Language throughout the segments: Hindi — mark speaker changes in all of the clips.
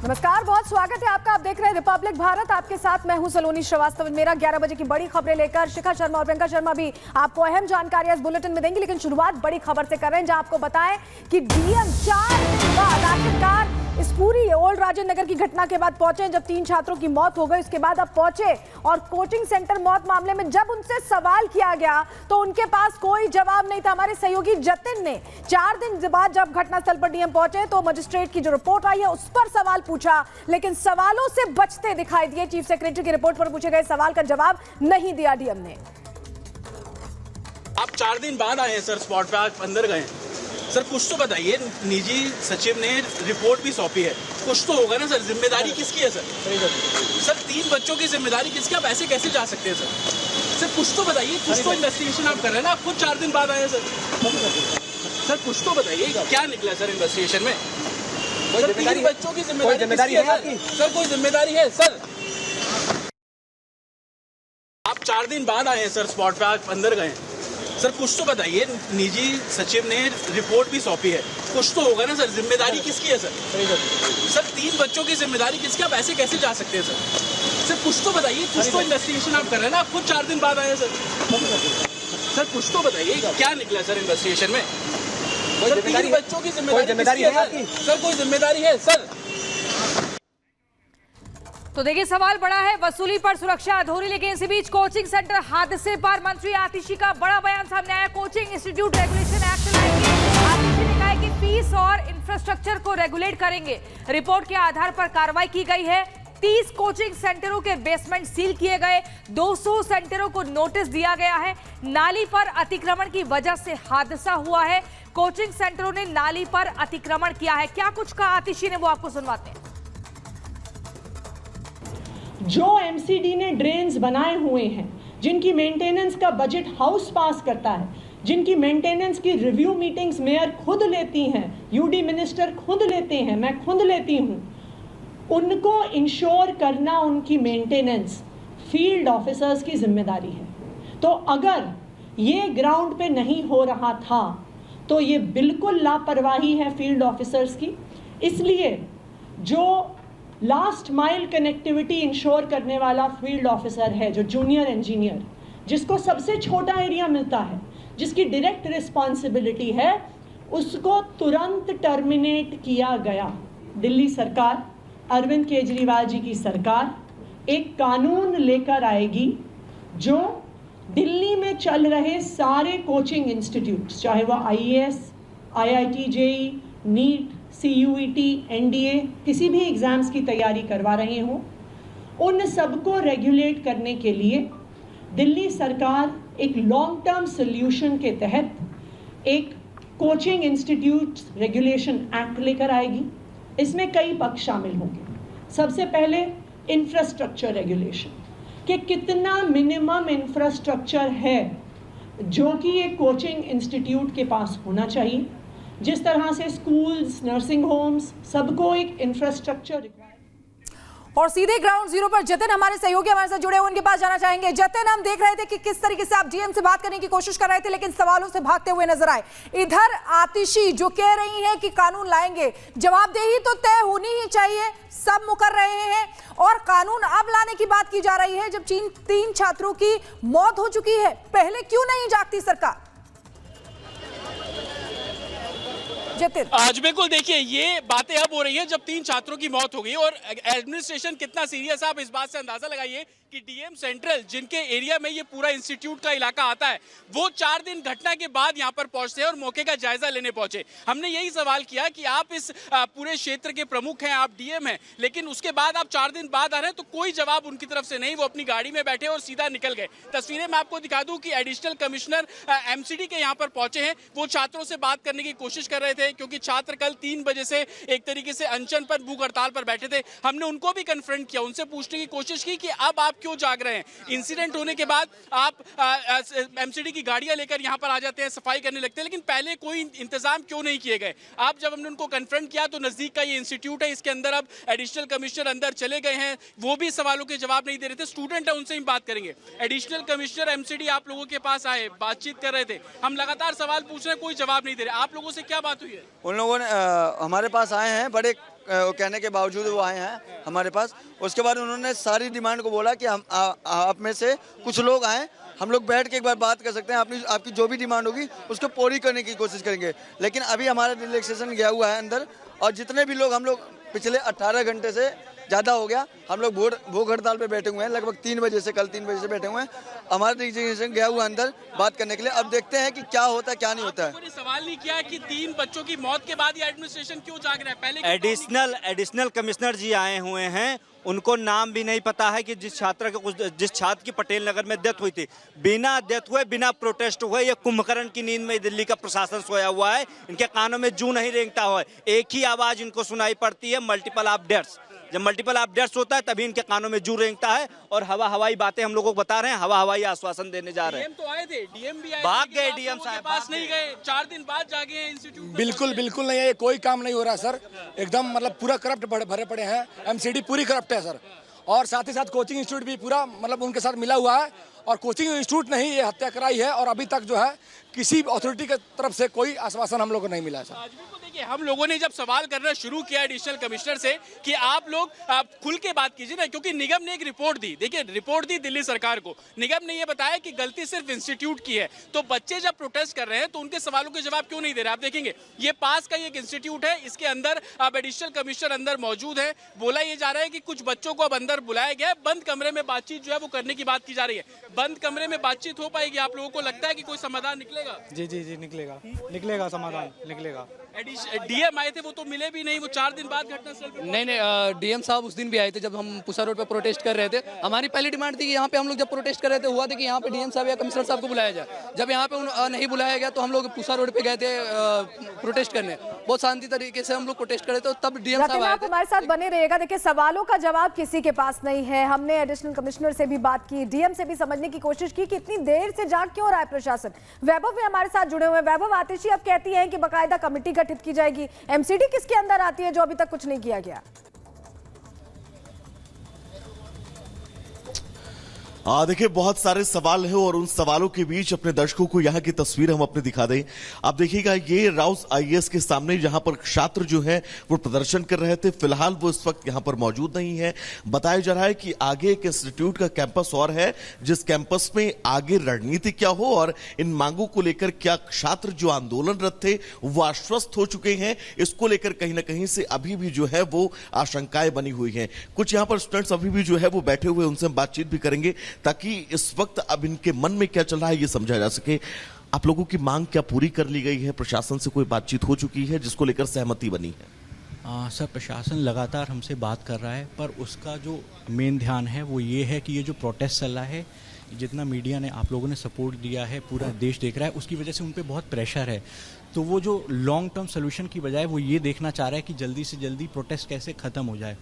Speaker 1: नमस्कार, बहुत स्वागत है आपका। आप देख रहे हैं रिपब्लिक भारत। आपके साथ मैं हूं सलोनी श्रीवास्तव। मेरा 11 बजे की बड़ी खबरें लेकर शिखा शर्मा और प्रियंका शर्मा भी आपको अहम जानकारियां इस बुलेटिन में देंगी। लेकिन शुरुआत बड़ी खबर से कर रहे हैं, जहां आपको बताएं कि डीएम 4 दिन बाद आखिरकार इस पूरी ओल्ड राजेंद्र नगर की घटना के बाद पहुंचे, जब 3 छात्रों की मौत हो गई। उसके बाद अब पहुंचे और कोचिंग सेंटर मौत मामले में जब उनसे सवाल किया गया तो उनके पास कोई जवाब नहीं था। हमारे सहयोगी जतिन ने 4 दिन बाद जब घटनास्थल पर डीएम पहुंचे तो मजिस्ट्रेट की जो रिपोर्ट आई है उस पर सवाल पूछा, लेकिन सवालों से बचते दिखाई दिए। चीफ सेक्रेटरी की रिपोर्ट पर पूछे गए सवाल का जवाब नहीं दिया डीएम ने।
Speaker 2: आप 4 दिन बाद आए हैं सर, स्पॉट पे आप अंदर गए सर, कुछ तो बताइए। निजी सचिव ने रिपोर्ट भी सौंपी है, कुछ तो होगा ना सर। जिम्मेदारी किसकी है सर? सर 3 बच्चों की जिम्मेदारी किसकी? आप ऐसे कैसे जा सकते हैं सर? कुछ तो बताइए, कुछ तो इन्वेस्टिगेशन आप कर रहे हैं ना। आप खुद 4 दिन बाद आए हैं सर, कुछ तो बताइए क्या निकला सर इन्वेस्टिगेशन में? सर 3 बच्चों की जिम्मेदारी है सर, कोई जिम्मेदारी है सर? आप 4 दिन बाद आए हैं सर, स्पॉट पे आप अंदर गए सर, कुछ तो बताइए। निजी सचिव ने रिपोर्ट भी सौंपी है, कुछ तो होगा ना सर। जिम्मेदारी किसकी है सर? 3 बच्चों की जिम्मेदारी किसकी? आप ऐसे कैसे जा सकते हैं सर? कुछ तो बताइए, कुछ तो इन्वेस्टिगेशन आप कर रहे हैं ना। आप खुद 4 दिन बाद आए हैं सर, कुछ तो बताइए क्या निकला सर इन्वेस्टिगेशन में? सर 3 बच्चों की जिम्मेदारी है सर, कोई जिम्मेदारी है सर?
Speaker 3: तो देखिए, सवाल बड़ा है, वसूली पर सुरक्षा अधूरी। लेकिन इसी बीच कोचिंग सेंटर हादसे पर मंत्री आतिशी का बड़ा बयान सामने आया। कोचिंग इंस्टीट्यूट रेगुलेशन एक्ट लाएंगे। आतिशी ने कहा है कि फीस और इंफ्रास्ट्रक्चर को रेगुलेट करेंगे। रिपोर्ट के आधार पर कार्रवाई की गई है। 30 कोचिंग सेंटरों के बेसमेंट सील किए गए, 200 सेंटरों को नोटिस दिया गया है। नाली पर अतिक्रमण की वजह से हादसा हुआ है। कोचिंग सेंटरों ने नाली पर अतिक्रमण किया है। क्या कुछ कहा आतिशी ने, वो आपको सुनवाते हैं।
Speaker 4: जो एमसीडी ने ड्रेन्स बनाए हुए हैं, जिनकी मेंटेनेंस का बजट हाउस पास करता है, जिनकी मेंटेनेंस की रिव्यू मीटिंग्स मेयर खुद लेती हैं, यूडी मिनिस्टर खुद लेते हैं, मैं खुद लेती हूं, उनको इंश्योर करना, उनकी मेंटेनेंस फील्ड ऑफिसर्स की जिम्मेदारी है। तो अगर ये ग्राउंड पे नहीं हो रहा था तो ये बिल्कुल लापरवाही है फील्ड ऑफिसर्स की। इसलिए जो लास्ट माइल कनेक्टिविटी इंश्योर करने वाला फील्ड ऑफिसर है, जो जूनियर इंजीनियर, जिसको सबसे छोटा एरिया मिलता है, जिसकी डायरेक्ट रिस्पॉन्सिबिलिटी है, उसको तुरंत टर्मिनेट किया गया। दिल्ली सरकार, अरविंद केजरीवाल जी की सरकार एक कानून लेकर आएगी जो दिल्ली में चल रहे सारे कोचिंग इंस्टीट्यूट्स, चाहे वह IAS, IIT JEE, NEET, CUET, NDA, किसी भी एग्जाम्स की तैयारी करवा रहे हों, उन सबको रेगुलेट करने के लिए दिल्ली सरकार एक लॉन्ग टर्म सोल्यूशन के तहत एक कोचिंग इंस्टीट्यूट रेगुलेशन एक्ट लेकर आएगी। इसमें कई पक्ष शामिल होंगे। सबसे पहले इंफ्रास्ट्रक्चर रेगुलेशन, कि कितना मिनिमम इंफ्रास्ट्रक्चर है जो कि एक कोचिंग इंस्टीट्यूट के पास होना चाहिए। जिस तरह से स्कूल्स, नर्सिंग होम्स, सबको एक इंफ्रास्ट्रक्चर।
Speaker 1: और सीधे ग्राउंड जीरो पर जतिन हमारे सहयोगी हमारे साथ जुड़े हुए, उनके पास जाना चाहेंगे। जतिन, हम देख रहे थे कि किस तरीके से आप डीएम से बात करने की कोशिश कर रहे थे, लेकिन सवालों से भागते हुए नजर आए। इधर आतिशी जो कह रही हैं कि कानून लाएंगे, जवाबदेही तो तय होनी ही चाहिए, सब मुकर रहे हैं और कानून अब लाने की बात की जा रही है जब 3 छात्रों की मौत हो चुकी है। पहले क्यों नहीं जागती सरकार?
Speaker 2: आज बिल्कुल देखिए, ये बातें अब हो रही है जब 3 छात्रों की मौत हो गई। और एडमिनिस्ट्रेशन कितना सीरियस है, आप इस बात से अंदाजा लगाइए कि डीएम सेंट्रल, जिनके एरिया में ये पूरा इंस्टीट्यूट का इलाका आता है, वो 4 दिन घटना के बाद यहाँ पर पहुंचते हैं और मौके का जायजा लेने पहुंचे। हमने यही सवाल किया कि आप इस पूरे क्षेत्र के प्रमुख हैं, आप डीएम हैं, लेकिन उसके बाद आप 4 दिन बाद आ रहे हैं तो कोई जवाब उनकी तरफ से नहीं। वो अपनी गाड़ी में बैठे और सीधा निकल गए। तस्वीरें मैं आपको दिखा दूं कि एडिशनल कमिश्नर एमसीडी के यहाँ पर पहुंचे हैं। वो छात्रों से बात करने की कोशिश कर रहे थे, क्योंकि छात्र कल 3 बजे से एक तरीके से अनशन पर, भूख हड़ताल पर बैठे थे। हमने उनको भी कन्फ्रंट किया, उनसे पूछने की कोशिश की कि अब आप क्यों जाग रहे हैं? इंसिडेंट होने के बाद आप एमसीडी की गाड़ियां लेकर यहां पर आ जाते हैं, सफाई करने लगते हैं, लेकिन पहले कोई इंतजाम क्यों नहीं किए गए? आप जब हमने उनको कन्फ्रंट किया तो नजदीक का ये इंस्टीट्यूट है, इसके अंदर अब एडिशनल कमिश्नर अंदर चले गए हैं, वो भी सवालों के जवाब नहीं दे रहे थे। स्टूडेंट है, उनसे ही बात करेंगे। एडिशनल कमिश्नर एमसीडी आप लोगों के पास आए, बातचीत कर रहे थे, हम लगातार सवाल पूछ रहे हैं, कोई जवाब नहीं दे रहे। आप लोगों से क्या बात हुई है?
Speaker 5: उन लोगों ने हमारे पास आए हैं, बड़े कहने के बावजूद वो आए हैं हमारे पास। उसके बाद उन्होंने सारी डिमांड को बोला कि हम आप में से कुछ लोग आए, हम लोग बैठ के एक बार बात कर सकते हैं, आपकी जो भी डिमांड होगी उसको पूरी करने की कोशिश करेंगे। लेकिन अभी हमारा रिलैक्सेशन गया हुआ है अंदर, और जितने भी लोग हम लोग पिछले 18 घंटे से ज़्यादा हो गया हम लोग भूख हड़ताल पे बैठे हुए हैं, लगभग 3 बजे से, कल 3 बजे से बैठे हुए हैं। हमारा रिलैक्सेशन गया हुआ अंदर बात करने के लिए। अब देखते हैं कि क्या होता है क्या नहीं होता है।
Speaker 2: आपने सवाल नहीं किया कि 3 बच्चों की मौत के बाद ये एडमिनिस्ट्रेशन क्यों जाग रहा है? पहले
Speaker 6: एडिशनल कमिश्नर जी आए हुए हैं, उनको नाम भी नहीं पता है कि जिस छात्र की पटेल नगर में डेथ हुई थी, बिना डेथ हुए, बिना प्रोटेस्ट हुए, ये कुंभकर्ण की नींद में दिल्ली का प्रशासन सोया हुआ है। इनके कानों में जू नहीं रेंगता हुआ है, एक ही आवाज इनको सुनाई पड़ती है, मल्टीपल ऑफ डेथ्स। जब मल्टीपल ऑफ डेथ्स होता है तभी इनके कानों में जू रेंगता है, और हवाई बातें हम लोगों को बता रहे हैं, हवाई आश्वासन देने जा रहे हैं।
Speaker 2: डीएम तो आए थे, डीएम भी आए,
Speaker 6: भाग गए, डीएम साहब
Speaker 2: पास नहीं गए, 4 दिन बाद जागे हैं इंस्टीट्यूट।
Speaker 7: बिल्कुल नहीं है, कोई काम नहीं हो रहा सर, एकदम मतलब पूरा करप्ट भरे पड़े हैं। एमसीडी पूरी करप्ट है सर, और साथ ही साथ कोचिंग इंस्टीट्यूट भी पूरा मतलब उनके साथ मिला हुआ है, और कोचिंग इंस्टीट्यूट ने ही ये हत्या कराई है, और अभी तक जो है किसी अथॉरिटी की तरफ से कोई आश्वासन हम लोग को नहीं मिला है सर।
Speaker 2: आज भी तो देखिए, हम लोगों ने जब सवाल करना शुरू किया एडिशनल कमिश्नर से कि आप लोग खुल के बात कीजिए ना, क्योंकि निगम ने एक रिपोर्ट दी, देखिए रिपोर्ट दी दिल्ली सरकार को, निगम ने ये बताया कि गलती सिर्फ इंस्टीट्यूट की है। तो बच्चे जब प्रोटेस्ट कर रहे हैं तो उनके सवालों के जवाब क्यों नहीं दे रहे? आप देखेंगे ये पास का एक इंस्टीट्यूट है, इसके अंदर अब एडिशनल कमिश्नर अंदर मौजूद है। बोला ये जा रहा है कि कुछ बच्चों को अब अंदर बुलाया गया है, बंद कमरे में बातचीत जो है वो करने की बात की जा रही है। बंद कमरे में बातचीत हो पाएगी? आप लोगों को लगता है कि कोई समाधान निकलेगा?
Speaker 8: जी निकलेगा समाधान निकलेगा।
Speaker 2: डीएम आए थे, वो तो मिले भी नहीं, वो 4 दिन बाद घटनास्थल पे।
Speaker 9: नहीं, डीएम साहब उस दिन भी आए थे जब हम पूसा रोड पे प्रोटेस्ट कर रहे थे। हमारी पहली डिमांड थी कि यहाँ पे हम लोग जब प्रोटेस्ट कर रहे थे, हुआ था कि यहाँ पे डीएम साहब या कमिश्नर साहब को बुलाया जाए। जब यहाँ पे नहीं बुलाया गया तो हम लोग पूसा रोड पे गए थे प्रोटेस्ट करने, बहुत शांति तरीके से हम लोग प्रोटेस्ट करे थे, तब डीएम साहब आए थे।
Speaker 1: हमारे साथ बने रहिएगा। देखिए, सवालों का जवाब किसी के पास नहीं है। हमने एडिशनल कमिश्नर से भी बात की, डीएम से भी समझने की कोशिश की कि इतनी देर से जाग क्यों रहा है प्रशासन। वैभव भी हमारे साथ जुड़े हुए हैं। वैभव, आतिशी अब कहती हैं कि बकायदा कमेटी गठित की जाएगी, एमसीडी किसके अंदर आती है जो अभी तक कुछ नहीं किया गया?
Speaker 10: देखिए, बहुत सारे सवाल हैं और उन सवालों के बीच अपने दर्शकों को यहाँ की तस्वीर हम अपने दिखा दें। आप देखिएगा, ये राउस आईएएस के सामने जहां पर छात्र जो है वो प्रदर्शन कर रहे थे, फिलहाल वो इस वक्त यहाँ पर मौजूद नहीं है। बताया जा रहा है कि आगे एक इंस्टीट्यूट का कैंपस और है, जिस कैंपस में आगे रणनीति क्या हो और इन मांगों को लेकर क्या छात्र जो आंदोलनरत थे वो आश्वस्त हो चुके हैं, इसको लेकर कहीं ना कहीं से अभी भी जो है वो आशंकाएं बनी हुई हैं। कुछ यहाँ पर स्टूडेंट्स अभी भी जो है वो बैठे हुए, उनसे हम बातचीत भी करेंगे ताकि इस वक्त अब इनके मन में क्या चल रहा है ये समझा जा सके। आप लोगों की मांग क्या पूरी कर ली गई है? प्रशासन से कोई बातचीत हो चुकी है जिसको लेकर सहमति बनी है?
Speaker 8: सर, प्रशासन लगातार हमसे बात कर रहा है, पर उसका जो मेन ध्यान है वो ये है कि ये जो प्रोटेस्ट चल रहा है, जितना मीडिया ने, आप लोगों ने सपोर्ट दिया है, पूरा देश देख रहा है, उसकी वजह से उन पर बहुत प्रेशर है। तो वो जो लॉन्ग टर्म सोल्यूशन की बजाय वो ये देखना चाह रहा है कि जल्दी से जल्दी प्रोटेस्ट कैसे खत्म हो जाए,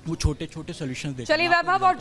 Speaker 8: वो छोटे छोटे सोल्यूशन देख।
Speaker 3: चलिए वैभव और